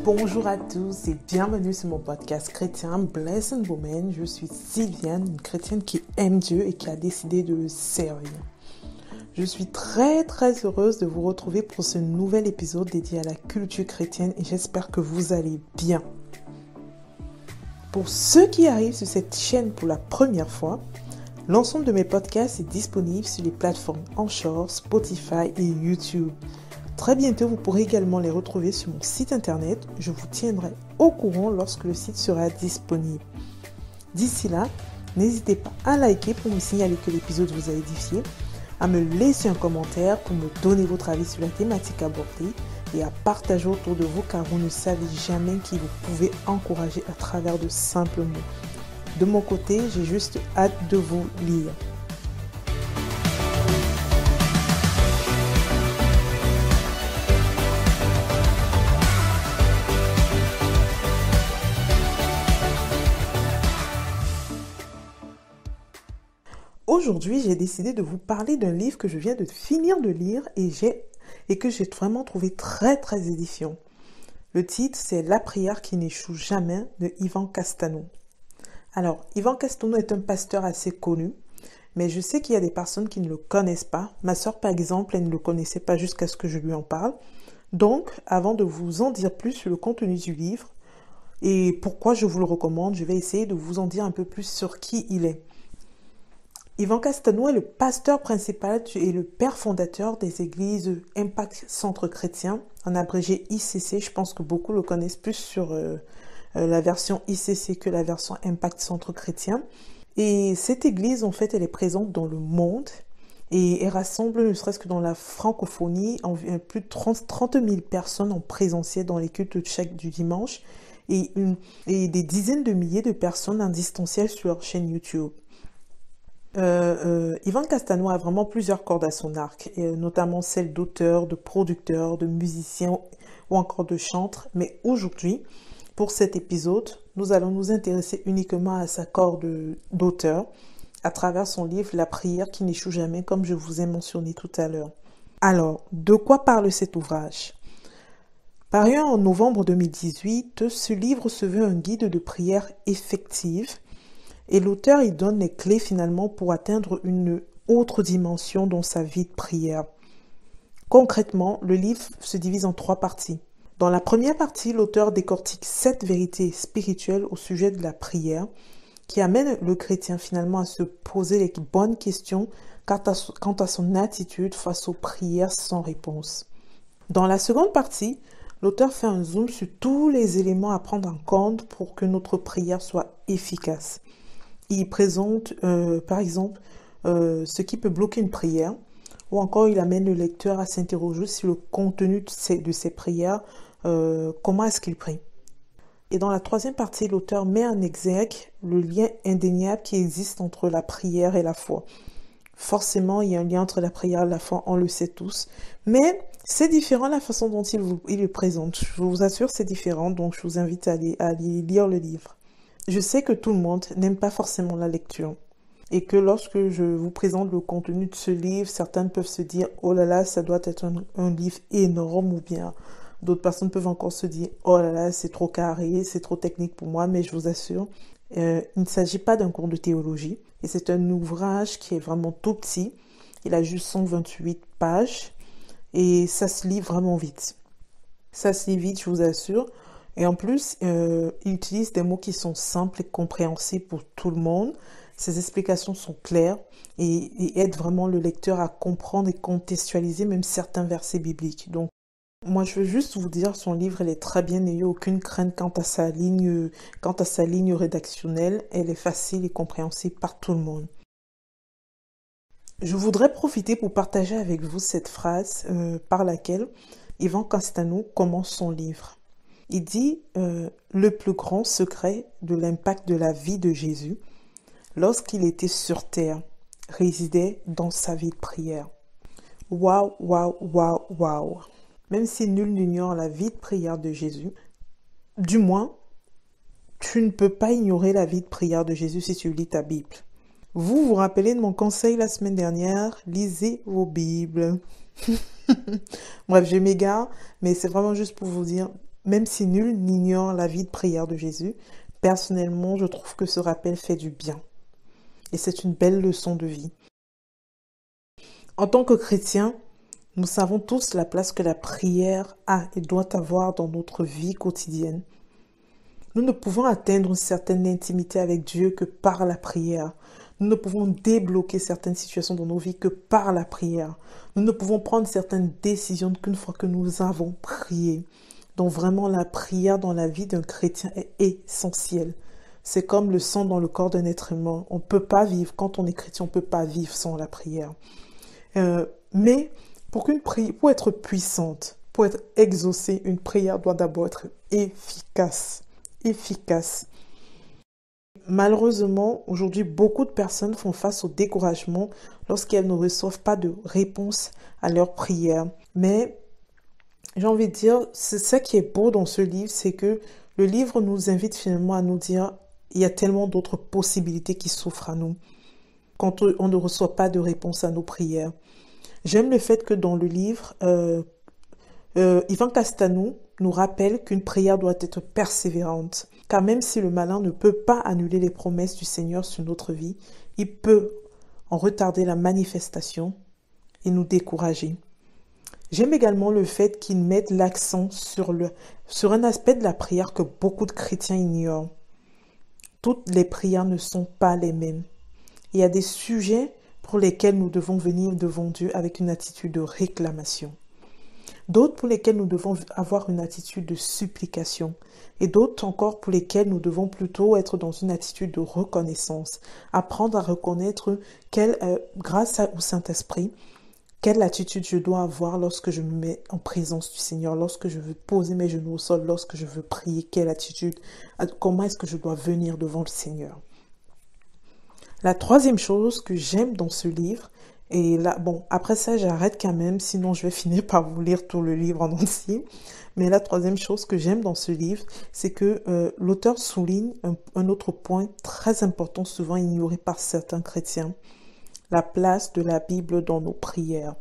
Bonjour à tous et bienvenue sur mon podcast chrétien Blessed Woman. Je suis Sylviane, une chrétienne qui aime Dieu et qui a décidé de le servir. Je suis très heureuse de vous retrouver pour ce nouvel épisode dédié à la culture chrétienne et j'espère que vous allez bien. Pour ceux qui arrivent sur cette chaîne pour la première fois, l'ensemble de mes podcasts est disponible sur les plateformes Anchor, Spotify et YouTube. Très bientôt, vous pourrez également les retrouver sur mon site internet. Je vous tiendrai au courant lorsque le site sera disponible. D'ici là, n'hésitez pas à liker pour me signaler que l'épisode vous a édifié, à me laisser un commentaire pour me donner votre avis sur la thématique abordée et à partager autour de vous car vous ne savez jamais qui vous pouvez encourager à travers de simples mots. De mon côté, j'ai juste hâte de vous lire. Aujourd'hui, j'ai décidé de vous parler d'un livre que je viens de finir de lire et que j'ai vraiment trouvé très édifiant. Le titre, c'est La prière qui n'échoue jamais de Ivan Castano. Alors, Ivan Castano est un pasteur assez connu, mais je sais qu'il y a des personnes qui ne le connaissent pas. Ma sœur, par exemple, elle ne le connaissait pas jusqu'à ce que je lui en parle. Donc, avant de vous en dire plus sur le contenu du livre et pourquoi je vous le recommande, je vais essayer de vous en dire un peu plus sur qui il est. Ivan Castano est le pasteur principal et le père fondateur des églises Impact Centre Chrétien, en abrégé ICC. Je pense que beaucoup le connaissent plus sur la version ICC que la version Impact Centre Chrétien. Et cette église, en fait, elle est présente dans le monde et elle rassemble, ne serait-ce que dans la francophonie, plus de 30 000 personnes en présentiel dans les cultes du dimanche et des dizaines de milliers de personnes en distanciel sur leur chaîne YouTube. Ivan Castano a vraiment plusieurs cordes à son arc, notamment celles d'auteur, de producteur, de musicien ou encore de chantre. Mais aujourd'hui, pour cet épisode, nous allons nous intéresser uniquement à sa corde d'auteur à travers son livre La prière qui n'échoue jamais, comme je vous ai mentionné tout à l'heure. Alors, de quoi parle cet ouvrage ? Paru en novembre 2018, ce livre se veut un guide de prière effective. Et l'auteur, il donne les clés finalement pour atteindre une autre dimension dans sa vie de prière. Concrètement, le livre se divise en 3 parties. Dans la première partie, l'auteur décortique 7 vérités spirituelles au sujet de la prière qui amènent le chrétien finalement à se poser les bonnes questions quant à son attitude face aux prières sans réponse. Dans la seconde partie, l'auteur fait un zoom sur tous les éléments à prendre en compte pour que notre prière soit efficace. Il présente, par exemple, ce qui peut bloquer une prière, ou encore il amène le lecteur à s'interroger sur le contenu de ses prières, comment est-ce qu'il prie. Et dans la troisième partie, l'auteur met en exergue le lien indéniable qui existe entre la prière et la foi. Forcément, il y a un lien entre la prière et la foi, on le sait tous, mais c'est différent la façon dont il le présente. Je vous assure, c'est différent, donc je vous invite à aller lire le livre. Je sais que tout le monde n'aime pas forcément la lecture et que lorsque je vous présente le contenu de ce livre, certains peuvent se dire « Oh là là, ça doit être un livre énorme » ou bien d'autres personnes peuvent encore se dire « Oh là là, c'est trop carré, c'est trop technique pour moi », mais je vous assure, il ne s'agit pas d'un cours de théologie et c'est un ouvrage qui est vraiment tout petit. Il a juste 128 pages et ça se lit vraiment vite. Ça se lit vite, je vous assure. Et en plus, il utilise des mots qui sont simples et compréhensibles pour tout le monde. Ses explications sont claires et aident vraiment le lecteur à comprendre et contextualiser même certains versets bibliques. Donc, moi, je veux juste vous dire, son livre, elle est très bien, n'ayez aucune crainte quant à sa ligne rédactionnelle. Elle est facile et compréhensible par tout le monde. Je voudrais profiter pour partager avec vous cette phrase par laquelle Ivan Castano commence son livre. Il dit le plus grand secret de l'impact de la vie de Jésus, lorsqu'il était sur terre, résidait dans sa vie de prière. Waouh, waouh, waouh, waouh. Même si nul n'ignore la vie de prière de Jésus, du moins, tu ne peux pas ignorer la vie de prière de Jésus si tu lis ta Bible. Vous vous rappelez de mon conseil la semaine dernière, lisez vos Bibles. Bref, je m'égare, mais c'est vraiment juste pour vous dire, même si nul n'ignore la vie de prière de Jésus, personnellement, je trouve que ce rappel fait du bien. Et c'est une belle leçon de vie. En tant que chrétiens, nous savons tous la place que la prière a et doit avoir dans notre vie quotidienne. Nous ne pouvons atteindre une certaine intimité avec Dieu que par la prière. Nous ne pouvons débloquer certaines situations dans nos vies que par la prière. Nous ne pouvons prendre certaines décisions qu'une fois que nous avons prié. Donc vraiment, la prière dans la vie d'un chrétien est essentielle. C'est comme le sang dans le corps d'un être humain. On ne peut pas vivre, quand on est chrétien, on ne peut pas vivre sans la prière. Mais pour être puissante, pour être exaucée, une prière doit d'abord être efficace. Malheureusement, aujourd'hui, beaucoup de personnes font face au découragement lorsqu'elles ne reçoivent pas de réponse à leurs prières. Mais j'ai envie de dire, c'est ça qui est beau dans ce livre, c'est que le livre nous invite finalement à nous dire, il y a tellement d'autres possibilités qui s'offrent à nous quand on ne reçoit pas de réponse à nos prières. J'aime le fait que dans le livre, Yvan Castanou nous rappelle qu'une prière doit être persévérante. Car même si le malin ne peut pas annuler les promesses du Seigneur sur notre vie, il peut en retarder la manifestation et nous décourager. J'aime également le fait qu'il mette l'accent sur un aspect de la prière que beaucoup de chrétiens ignorent. Toutes les prières ne sont pas les mêmes. Il y a des sujets pour lesquels nous devons venir devant Dieu avec une attitude de réclamation. D'autres pour lesquels nous devons avoir une attitude de supplication. Et d'autres encore pour lesquels nous devons plutôt être dans une attitude de reconnaissance. Apprendre à reconnaître grâce au Saint-Esprit, quelle attitude je dois avoir lorsque je me mets en présence du Seigneur, lorsque je veux poser mes genoux au sol, lorsque je veux prier, quelle attitude, comment est-ce que je dois venir devant le Seigneur. La troisième chose que j'aime dans ce livre, et là, bon, après ça, j'arrête quand même, sinon je vais finir par vous lire tout le livre en entier. Mais la troisième chose que j'aime dans ce livre, c'est que l'auteur souligne un autre point très important, souvent ignoré par certains chrétiens, la place de la Bible dans nos prières.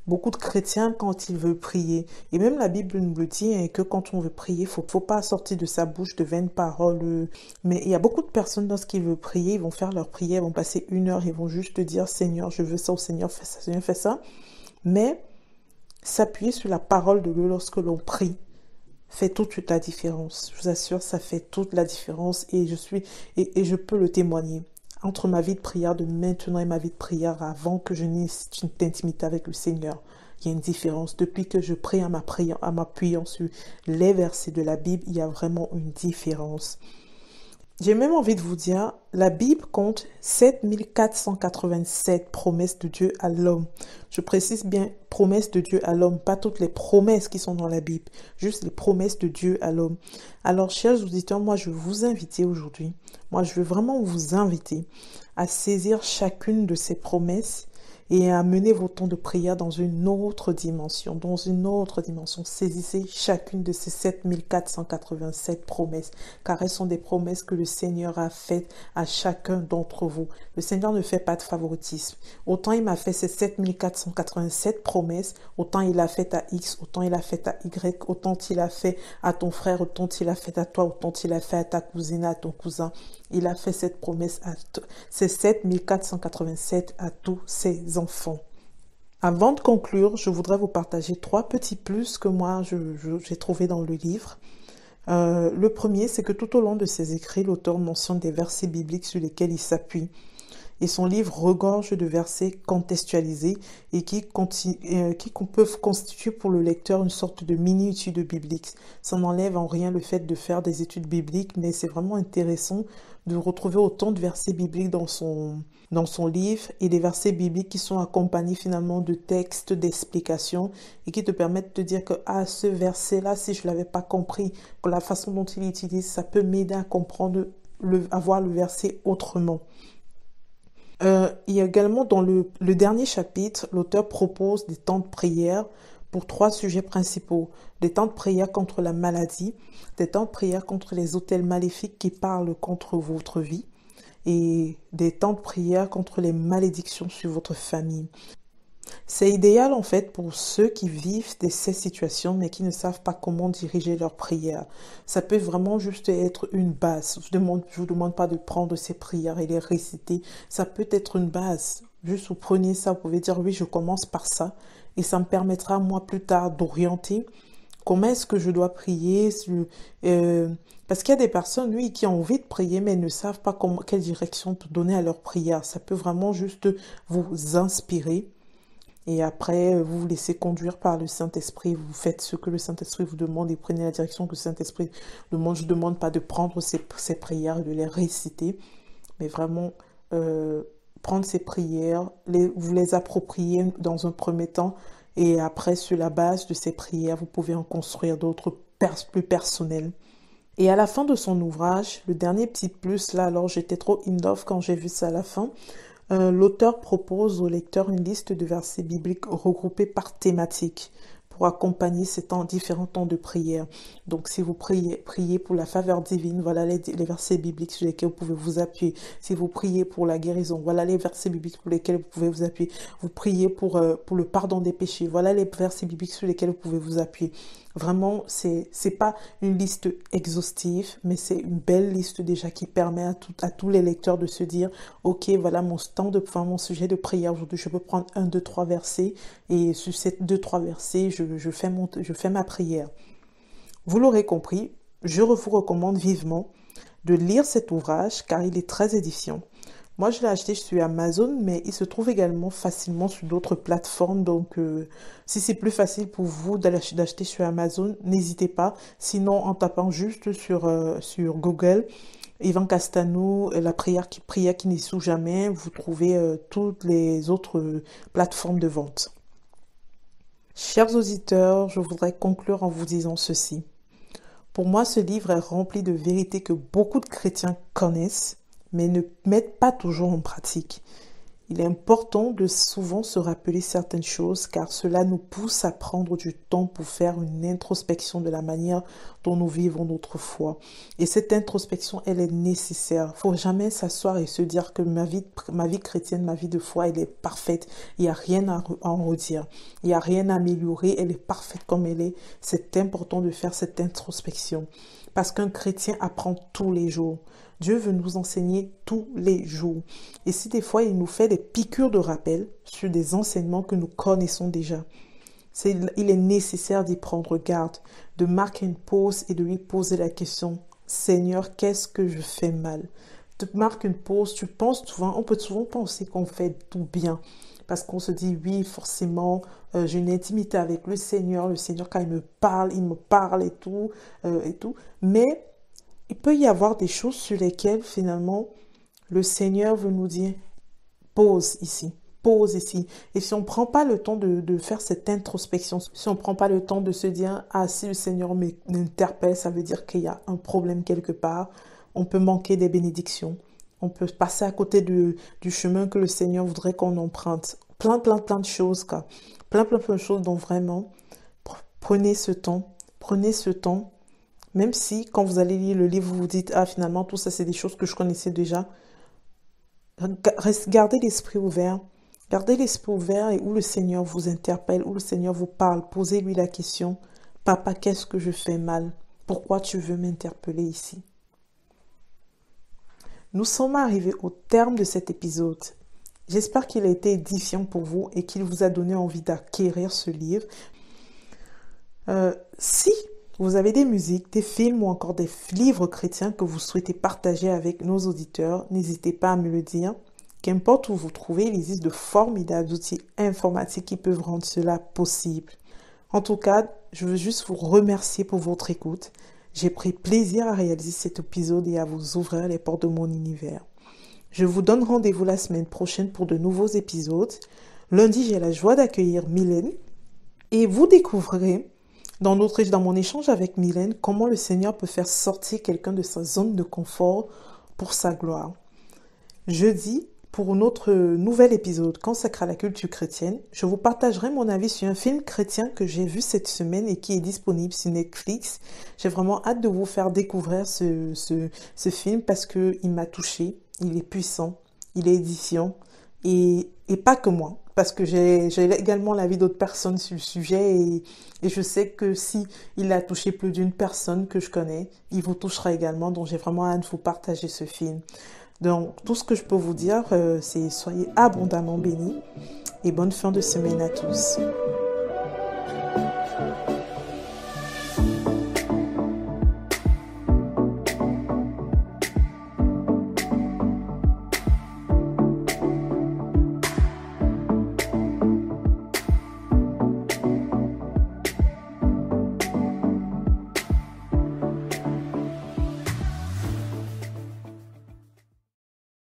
Beaucoup de chrétiens, quand ils veulent prier, et même la Bible nous le dit, hein, que quand on veut prier, il faut pas sortir de sa bouche de vaines paroles. Mais il y a beaucoup de personnes, lorsqu'ils veulent prier, ils vont faire leur prière, ils vont passer 1 heure, ils vont juste dire, Seigneur, je veux ça, au Seigneur, fais ça, Seigneur, fais ça. Mais s'appuyer sur la parole de Dieu lorsque l'on prie fait toute la différence. Je vous assure, ça fait toute la différence et je peux le témoigner. Entre ma vie de prière de maintenant et ma vie de prière avant que je n'ai une intimité avec le Seigneur, il y a une différence. Depuis que je prie en m'appuyant sur les versets de la Bible, il y a vraiment une différence. J'ai même envie de vous dire, la Bible compte 7487 promesses de Dieu à l'homme. Je précise bien promesses de Dieu à l'homme, pas toutes les promesses qui sont dans la Bible, juste les promesses de Dieu à l'homme. Alors, chers auditeurs, moi je veux vous inviter aujourd'hui, je veux vraiment vous inviter à saisir chacune de ces promesses et à mener vos temps de prière dans une autre dimension, Saisissez chacune de ces 7487 promesses, car elles sont des promesses que le Seigneur a faites à chacun d'entre vous. Le Seigneur ne fait pas de favoritisme. Autant il m'a fait ces 7487 promesses, autant il a fait à X, autant il a fait à Y, autant il a fait à ton frère, autant il a fait à toi, autant il a fait à ta cousine, à ton cousin. Il a fait cette promesse ces 7487 à tous ses enfants. Avant de conclure, je voudrais vous partager 3 petits plus que moi j'ai trouvé dans le livre. Le premier, c'est que tout au long de ses écrits, l'auteur mentionne des versets bibliques sur lesquels il s'appuie. Et son livre regorge de versets contextualisés et qui peuvent constituer pour le lecteur une sorte de mini-étude biblique. Ça n'enlève en rien le fait de faire des études bibliques, mais c'est vraiment intéressant de retrouver autant de versets bibliques dans son livre et des versets bibliques qui sont accompagnés finalement de textes, d'explications et qui te permettent de dire que ce verset-là, si je ne l'avais pas compris, que la façon dont il utilise, ça peut m'aider à comprendre, à voir le verset autrement. Il y a également dans le dernier chapitre, l'auteur propose des temps de prière pour 3 sujets principaux. Des temps de prière contre la maladie, des temps de prière contre les autels maléfiques qui parlent contre votre vie et des temps de prière contre les malédictions sur votre famille. C'est idéal en fait pour ceux qui vivent ces situations mais qui ne savent pas comment diriger leur prière. Ça peut vraiment juste être une base. Je vous demande pas de prendre ces prières et les réciter. Ça peut être une base. Juste vous prenez ça, vous pouvez dire oui, je commence par ça et ça me permettra moi plus tard d'orienter comment est-ce que je dois prier. Parce qu'il y a des personnes, oui, qui ont envie de prier mais ne savent pas quelle direction donner à leur prière. Ça peut vraiment juste vous inspirer. Et après, vous vous laissez conduire par le Saint-Esprit. Vous faites ce que le Saint-Esprit vous demande et prenez la direction que le Saint-Esprit demande. Je ne demande pas de prendre ces prières et de les réciter, mais vraiment prendre ces prières, vous les approprier dans un premier temps. Et après, sur la base de ces prières, vous pouvez en construire d'autres plus personnelles. Et à la fin de son ouvrage, le dernier petit plus, là, alors j'étais trop in love quand j'ai vu ça à la fin, l'auteur propose au lecteur une liste de versets bibliques regroupés par thématique pour accompagner ces différents temps de prière. Donc, si vous priez pour la faveur divine, voilà les versets bibliques sur lesquels vous pouvez vous appuyer. Si vous priez pour la guérison, voilà les versets bibliques pour lesquels vous pouvez vous appuyer. Vous priez pour le pardon des péchés, voilà les versets bibliques sur lesquels vous pouvez vous appuyer. Vraiment, c'est pas une liste exhaustive, mais c'est une belle liste déjà qui permet à tous les lecteurs de se dire, ok, voilà mon sujet de prière aujourd'hui. Je peux prendre 1, 2, 3 versets et sur ces 2, 3 versets, je fais ma prière. Vous l'aurez compris, je vous recommande vivement de lire cet ouvrage car il est très édifiant. Moi, je l'ai acheté sur Amazon, mais il se trouve également facilement sur d'autres plateformes. Donc, si c'est plus facile pour vous d'acheter sur Amazon, n'hésitez pas. Sinon, en tapant juste sur Google, Ivan Castano, la prière qui n'échoue jamais, vous trouvez toutes les autres plateformes de vente. Chers auditeurs, je voudrais conclure en vous disant ceci. Pour moi, ce livre est rempli de vérités que beaucoup de chrétiens connaissent, mais ne mettent pas toujours en pratique. Il est important de souvent se rappeler certaines choses car cela nous pousse à prendre du temps pour faire une introspection de la manière dont nous vivons notre foi. Et cette introspection, elle est nécessaire. Il ne faut jamais s'asseoir et se dire que ma vie chrétienne, ma vie de foi, elle est parfaite. Il n'y a rien à en redire. Il n'y a rien à améliorer. Elle est parfaite comme elle est. C'est important de faire cette introspection. Parce qu'un chrétien apprend tous les jours. Dieu veut nous enseigner tous les jours. Et si des fois il nous fait des piqûres de rappel sur des enseignements que nous connaissons déjà, il est nécessaire d'y prendre garde, de marquer une pause et de lui poser la question, Seigneur, qu'est-ce que je fais mal? Tu marques une pause, on peut souvent penser qu'on fait tout bien. Parce qu'on se dit, oui, forcément, j'ai une intimité avec le Seigneur quand il me parle et tout, et tout. Mais il peut y avoir des choses sur lesquelles, finalement, le Seigneur veut nous dire, pause ici, pause ici. Et si on ne prend pas le temps de faire cette introspection, si on ne prend pas le temps de se dire, ah, si le Seigneur m'interpelle, ça veut dire qu'il y a un problème quelque part, on peut manquer des bénédictions. On peut passer à côté du chemin que le Seigneur voudrait qu'on emprunte. Plein de choses, quoi. Plein de choses dont vraiment, prenez ce temps. Même si, quand vous allez lire le livre, vous vous dites, ah, finalement, tout ça, c'est des choses que je connaissais déjà. Gardez l'esprit ouvert. Gardez l'esprit ouvert et où le Seigneur vous interpelle, où le Seigneur vous parle. Posez-lui la question, Papa, qu'est-ce que je fais mal? Pourquoi tu veux m'interpeller ici? Nous sommes arrivés au terme de cet épisode. J'espère qu'il a été édifiant pour vous et qu'il vous a donné envie d'acquérir ce livre. Si vous avez des musiques, des films ou encore des livres chrétiens que vous souhaitez partager avec nos auditeurs, n'hésitez pas à me le dire. Qu'importe où vous trouvez, il existe de formidables outils informatiques qui peuvent rendre cela possible. En tout cas, je veux juste vous remercier pour votre écoute. J'ai pris plaisir à réaliser cet épisode et à vous ouvrir les portes de mon univers. Je vous donne rendez-vous la semaine prochaine pour de nouveaux épisodes. Lundi, j'ai la joie d'accueillir Mylène et vous découvrirez dans mon échange avec Mylène comment le Seigneur peut faire sortir quelqu'un de sa zone de confort pour sa gloire. Jeudi, pour notre nouvel épisode consacré à la culture chrétienne, je vous partagerai mon avis sur un film chrétien que j'ai vu cette semaine et qui est disponible sur Netflix. J'ai vraiment hâte de vous faire découvrir ce film parce qu'il m'a touchée, il est puissant, il est édifiant et pas que moi. parce que j'ai également l'avis d'autres personnes sur le sujet et je sais que si il a touché plus d'une personne que je connais, il vous touchera également. Donc j'ai vraiment hâte de vous partager ce film. Donc tout ce que je peux vous dire, c'est soyez abondamment bénis et bonne fin de semaine à tous.